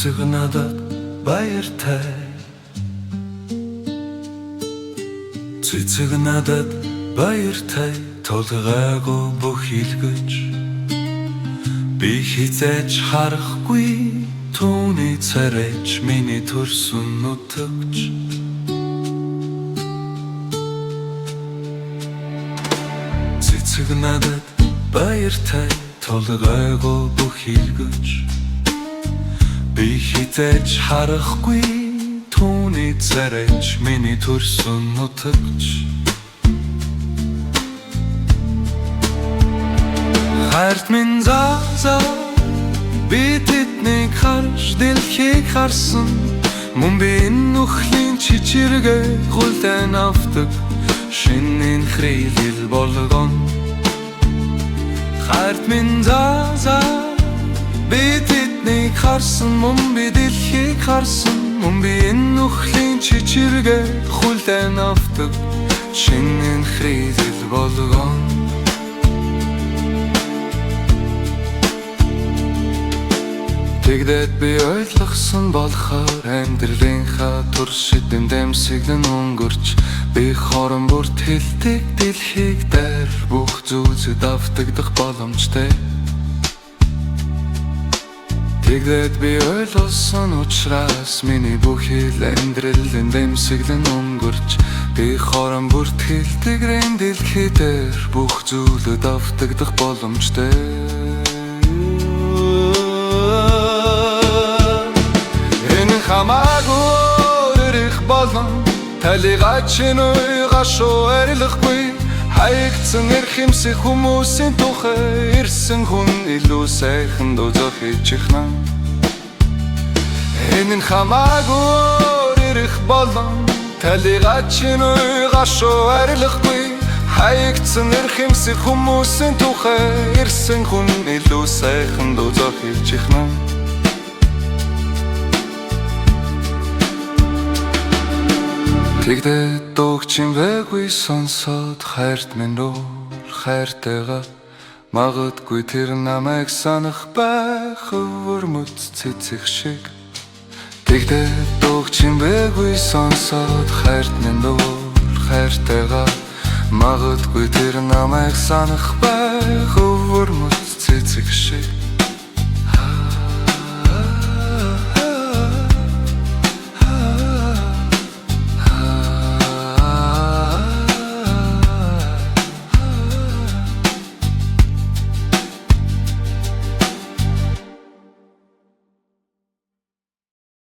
цэцэг надад баяртай. Цэцэг надад баяртай, тулгайгүй бүх илгэж. Би хизээж харахгүй түүний царайч миний төрсөн нутагч. Цэцэг надад баяртай, тулгайгүй бүх илгэж. Би хизээж харахгүй түүний царайч миний төрсөн нутагч. Хайрт минь заа би тэднийг харж дэлхийг харсан. Мөн би энэ нүхлийн чичиргээ гултэн авдаг шинийн хрилэл болгон. Хайрт минь заа би тэднийг харсан. Мөн би дэлхийг харсан. Мөн би энэ нүхлийн чичиргээ гултэн авдаг шинийн хрилэл болгон. Тэгдэд би ойлгосон болохоор амьдралынхаа турш шидэн дэмсэглэн өнгөрч. Би хорон бүрт хэлдэг дэлхийг дээр бүх зүйлсэд автагдах боломжтой. Тэгдэд би ойлгосон учраас миний бүх хэл амьдралын дэмсэглэн өнгөрч. Би хорон бүрт хэлдэг энэ дэлхий дээр бүх зүйлсэд автагдах боломжтой. Хамаагүй эрэх болон талигаа чинь уйгашуу арилахгүй. Хаягдсан эрхэмсэх хүмүүсийн тухай ирсэн хүн илүү сайхан дозох ичихнэ. Энэ нь хамаагүй эрэх болон талигаа чинь уйгашуу арилахгүй. Хаягдсан эрхэмсэх хүмүүсийн тухай ирсэн хүн илүү сайхан дозох ичихнэ. Тэгдэд дуугчин вэгүй сонсоод хайрт минь өөр хайртайгаа. Магадгүй тэр намайг санах байх өвөрмөц цэцэг шиг. Тэгдэд дуугчин вэгүй сонсоод хайрт минь өөр хайртайгаа. Магадгүй тэр намайг санах байх өвөрмөц цэцэг шиг.